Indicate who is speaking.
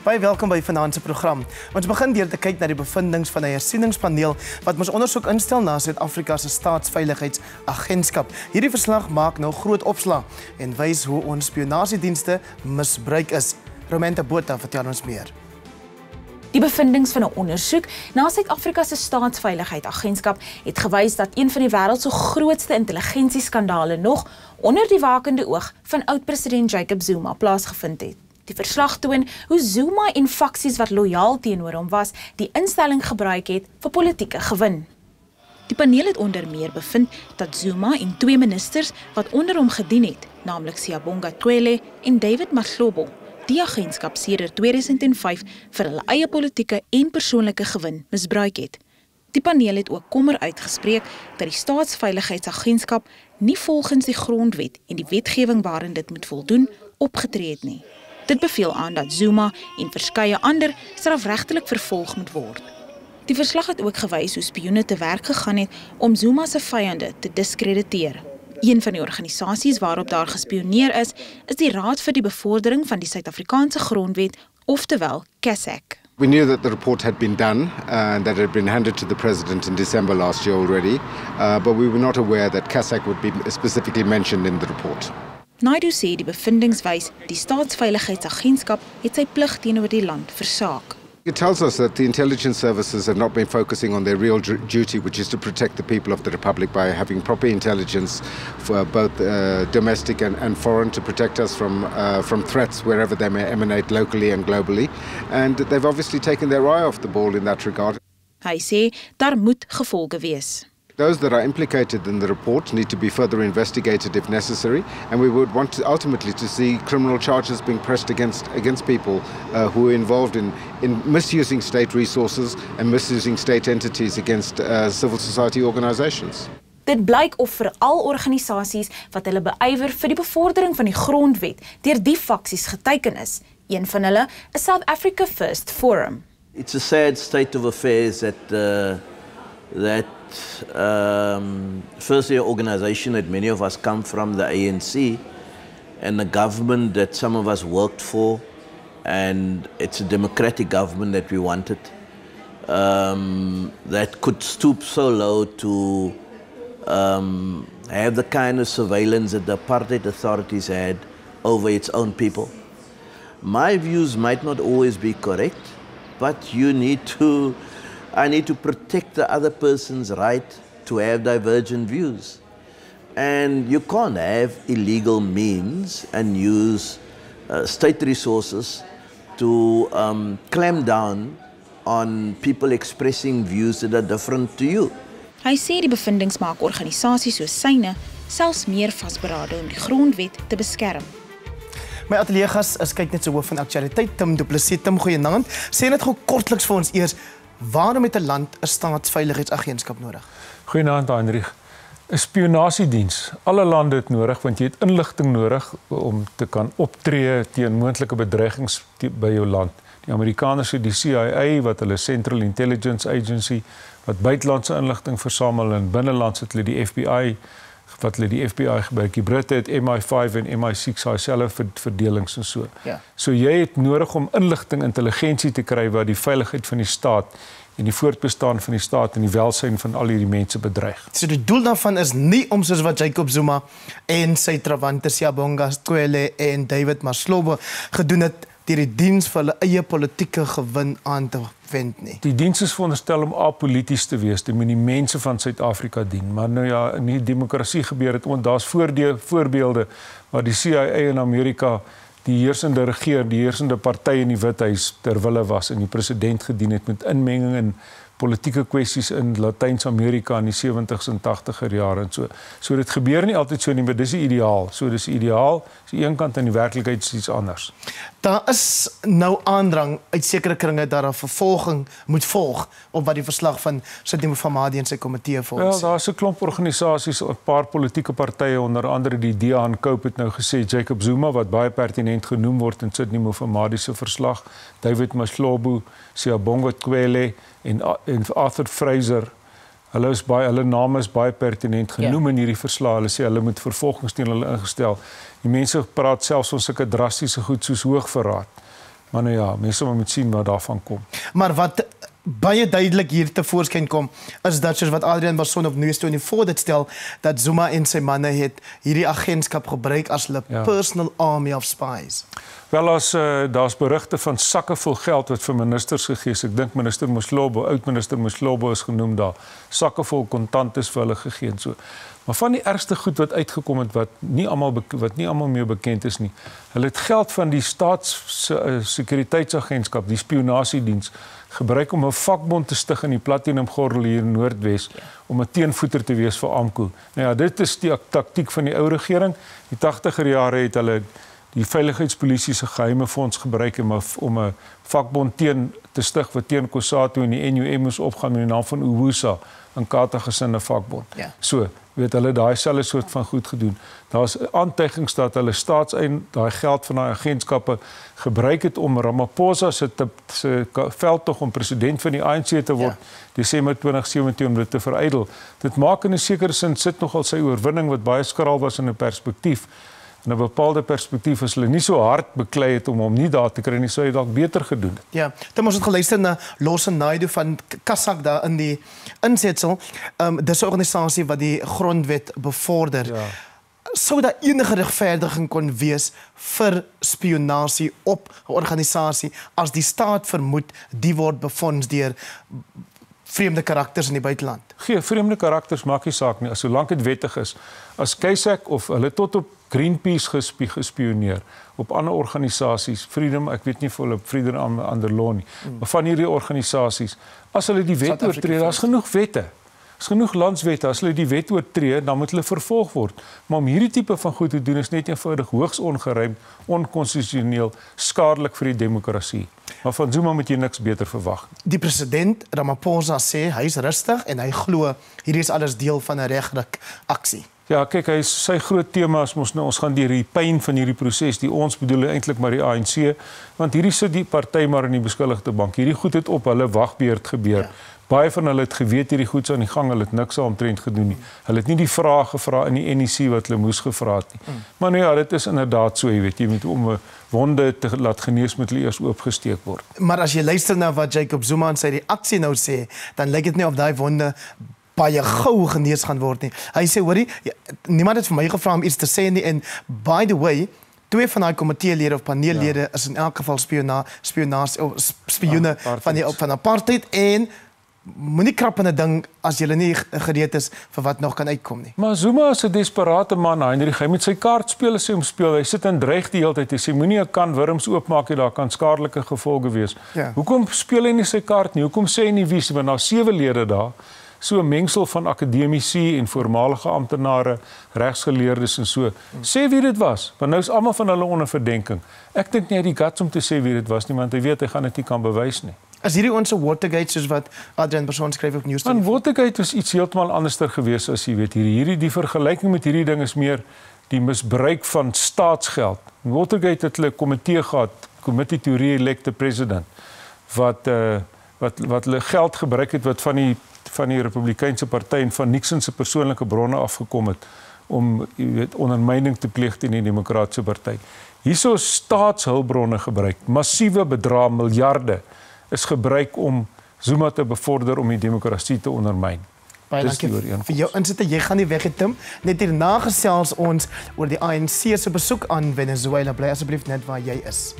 Speaker 1: Baie welkom by vanaand se program. Ons begin deur te kyk na die bevindings van 'n hersieningspaneel wat ons ondersoek instel na Afrikaanse Staatsveiligheidsagentskap. Hierdie verslag maak nou groot opslag en wys hoe ons spionasiedienste misbruik is. Romantha Botha vertel ons meer.
Speaker 2: Die bevindings van 'n ondersoek na Suid-Afrikaanse Staatsveiligheidsagentskap het gewys dat een van die wêreld se grootste intelligensieskandale nog onder die wakende oog van oud-president Jacob Zuma plaasgevind het. Die verslag toon hoe Zuma en faksies wat lojaal teenoor hom was, die instelling gebruik het vir politieke gewin. Die paneel het onder meer bevind dat Zuma en twee ministers wat onder hom gedien het, naamlik Siyabonga Twele en David Mahlobo, die agentskap sedert 2005 vir hulle eie politieke en persoonlike gewin misbruik het. Die paneel het ook kommer uitgespreek dat die Staatsveiligheidsagentskap nie volgens die grondwet en die wetgewing waarin dit moet voldoen, opgetree het nie. Dit beveel aan dat Zuma en verskeie ander strafregtelik vervolg moet word. Die verslag het ook gewys hoe spioene te werk gegaan het om Zuma se vyande te diskrediteer. Een van die organisasies waarop daar gespioneer is die Raad vir die Bevordering van die Suid-Afrikaanse Grondwet, oftewel KESAK.
Speaker 3: We knew that the report had been done and that it had been handed to the President in December last year already, but we were not aware that KESAK would be specifically mentioned in the report.
Speaker 2: Naidu sê die bevindings wys die Staatsveiligheidsagentskap het sy plig teenoor die land versaak.
Speaker 3: It tells us that the intelligence services have not been focusing on their real duty, which is to protect the people of the Republic by having proper intelligence for both domestic and foreign to protect us from threats wherever they may emanate locally and globally. And they've obviously taken their eye off the ball in that regard.
Speaker 2: Hy sê daar moet gevolge wees.
Speaker 3: Those that are implicated in the report need to be further investigated if necessary, and we would want to ultimately to see criminal charges being pressed against people who are involved in misusing state resources and misusing state entities against civil society organisations.
Speaker 2: Dit blyk of veral organisasies wat hulle beywer vir die bevordering van die grondwet deur die faksies geteiken is. Een van hulle is South Africa First Forum.
Speaker 4: It's a sad state of affairs that firstly an organisation that many of us come from, the ANC, and the government that some of us worked for, and it's a democratic government that we wanted, that could stoop so low to have the kind of surveillance that the apartheid authorities had over its own people. My views might not always be correct, but I need to protect the other person's right to have divergent views. And you can't have illegal means and use state resources to clamp down on people expressing views that are different to you.
Speaker 2: Hy sê die bevindings maak organisasies soos syne selfs meer vasberade om die grondwet te beskerm.
Speaker 1: My ateljeegas is kykNET se hoof van aktualiteit, Tim du Plessis. Tim, goeienaand. Sê net gou kortliks vir ons eers, waarom het 'n land 'n staatsveiligheidsagentskap nodig?
Speaker 5: Goeienaand, Heindrich. 'n Spionasiediens. Alle lande het nodig want jy het inligting nodig om te kan optree teen moontlike bedreigings by jou land. Die Amerikaners het die CIA wat hulle Central Intelligence Agency wat buitelandse inligting versamel en binnelands het hulle die FBI wat hulle die FBI gebruik. Die Britte het MI5 en MI6 dieselfde verdelings en so.
Speaker 1: Ja.
Speaker 5: So jy het nodig om inligting, intelligensie te kry wat die veiligheid van die staat en die voortbestaan van die staat en die welsyn van al hierdie mense bedreig.
Speaker 1: So die doel daarvan is nie om soos wat Jacob Zuma en sy trawante Siyabonga Twele en David Mahlobo gedoen het, deur die diens vir hulle eie politieke gewin aan te wend nie. Die
Speaker 5: diens is veronderstel om apolities te wees, dit moet die mense van Suid-Afrika dien. Maar nou ja, in die demokrasie gebeur dit, want daar's voorbeelde waar die CIA in Amerika die heersende die heersende party in die Withuis ter wille was en die president gedien het met inmenging in politieke kwessies in Latijns-Amerika in die 70s en 80er jare en so. So dit gebeur nie altyd so nie, maar dis die ideaal. So dis die ideaal, is die een kant en die werklikheid is iets anders.
Speaker 1: Daar is nou aandrang uit sekere kringe dat 'n vervolging moet volg op wat die verslag van Tim du Plessis en sy komitee vir ons.
Speaker 5: Wel, daar's 'n klomp organisasies, 'n paar politieke partye, onder andere die DA en Cope het nou gesê Jacob Zuma wat baie pertinent genoem word in Tim du Plessis se verslag, David Mahlobo, Siyabonga Twele en Arthur Fraser, hulle name is baie pertinent genoem in hierdie verslag. Hulle sê hulle moet vervolgings teen hulle ingestel. Die mense praat selfs van sulke drastiese goed soos hoogverraad. Maar nou ja, mense moet sien wat daarvan kom.
Speaker 1: Maar wat baie duidelik hier tevoorskyn kom, is dat soos wat Adrian Barson op News24 dit stel, dat Zuma en sy manne het hierdie agentskap gebruik as hulle personal army of spies.
Speaker 5: Wel, daar's berigte van sakke vol geld wat vir ministers gegee is. Ek dink minister Moslobo, oud-minister Moslobo is genoem daar. Sakke vol kontant is vir hulle gegee en so. Maar van die ergste goed wat uitgekom het wat nie almal meer bekend is nie. Hulle het geld van die Staatssekuriteitsagentskap, die spionasiediens, gebruik om 'n vakbond te stig in die Platinum-gordel hier in Noordwes om 'n teenvoeter te wees vir AMKU. Nou ja, dit is die taktiek van die ou regering. Die 80er jare het hulle die veiligheidspolisie se geheime fonds gebruik om 'n vakbond teen te stig wat teen Kossatu en die NUM moes opgaan met die naam van Uwusa, 'n Kata-gesinde vakbond.
Speaker 1: Ja.
Speaker 5: So, weet hulle daai selfde soort van goed gedoen. Daar's aantuigings dat hulle daai geld van daai agentskappe gebruik het om Ramaphosa se veldtog om president van die ANC te word, Desember 2017 om dit te verydel. Dit maak in 'n sekere sin sit nogal sy oorwinning wat baie skraal was in 'n perspektief. In 'n bepaalde perspektief as hulle nie so hard beklei het om hom nie daar te kry nie, sou hy dalk beter gedoen het.
Speaker 1: Ja, dan ons het geluister na Losse Naidu van Kasak daar in die insetsel. Dis 'n organisasie wat die grondwet bevorder.
Speaker 5: Ja.
Speaker 1: Sou daar enige regverdiging kon wees vir spionasie op 'n organisasie as die staat vermoed die word befonds deur vreemde karakters in die buiteland?
Speaker 5: Vreemde karakters maak nie saak nie, solank dit wettig is. As Kysek of hulle tot op Greenpeace gespioneer, op ander organisasies, Freedom, ek weet nie vir hulle Freedom Under Law nie, maar van hierdie organisasies, as hulle die wet oortree, daar's genoeg wette. Is genoeg landswette, as hulle die wet oortree, dan moet hulle vervolg word. Maar om hierdie tipe van goed te doen is net eenvoudig hoogs ongeruimd, onkonstitusioneel, skadelik vir die demokrasie. Maar van Zuma moet jy niks beter verwag.
Speaker 1: Die president Ramaphosa sê hy is rustig en hy glo hierdie is alles deel van 'n regryk aksie.
Speaker 5: Ja, kyk, sy groot tema is ons gaan deur die pyn van hierdie proses, die ons bedoel eintlik maar die ANC, want hierdie sit die party maar in die beskuldigde bank. Hierdie goed het op hulle wagbeurt gebeur. Ja. Baie van hulle het geweet hierdie goed is aan die gang, hulle het niks daaromtrent gedoen nie. Hulle het nie die vrae gevra in die NEC wat hulle moes gevra het nie. Maar nou ja, dit is inderdaad so, jy weet, jy moet om 'n wonde te laat genees moet hulle eers oopgesteek word.
Speaker 1: Maar as jy luister na wat Jacob Zuma en sy reaksie nou sê, dan lyk dit nie of daai wonde baie gou genees gaan word nie. Hy sê, hoorie, niemand het vir my gevra om iets te sê nie, en by the way, 2 van daai komiteelede of paneellede is in elk geval spioene van apartheid, en moenie krap in 'n ding as jy nie gereed is vir wat nog kan uitkom nie.
Speaker 5: Maar Zuma is 'n desperate man, Heindrich. Hy moet sy kaart speel as hy hom speel. Hy sit en dreig die hele tyd. Hy sê moenie 'n kan wurms oopmaak nie, daar kan skadelike gevolge wees.
Speaker 1: Ja.
Speaker 5: Hoekom speel hy nie sy kaart nie? Hoekom sê hy nie wie? Want daar's 7 lede daar. So 'n mengsel van akademici en voormalige amptenare, regsgeleerdes en so. Sê wie dit was, want nou is almal van hulle onder verdenking. Ek dink nie hy het die guts om te sê wie dit was nie, want hy weet hy gaan dit nie kan bewys nie.
Speaker 1: As hierdie ons Watergate soos wat Adrian Barson skryf op News24.
Speaker 5: Want Watergate was iets heeltemal anderster gewees as jy weet hierdie die vergelyking met hierdie ding is meer die misbruik van staatsgeld. In Watergate het hulle 'n komitee gehad, Committee to Re-elect the President, wat hulle geld gebruik het wat van die Republikeinse party en van Nixon se persoonlike bronne afgekom het om jy weet ondermyning te pleeg teen die Demokratiese party. Hierso staatshulpbronne gebruik, massiewe bedrae, miljarde is gebruik om Zuma te bevorder om die demokrasie te ondermyn.
Speaker 1: Baie dankie vir jou insitte. Jy gaan nie weg het, Tim. Net hierna gesels ons oor die ANC se besoek aan Venezuela. Bly asseblief net waar jy is.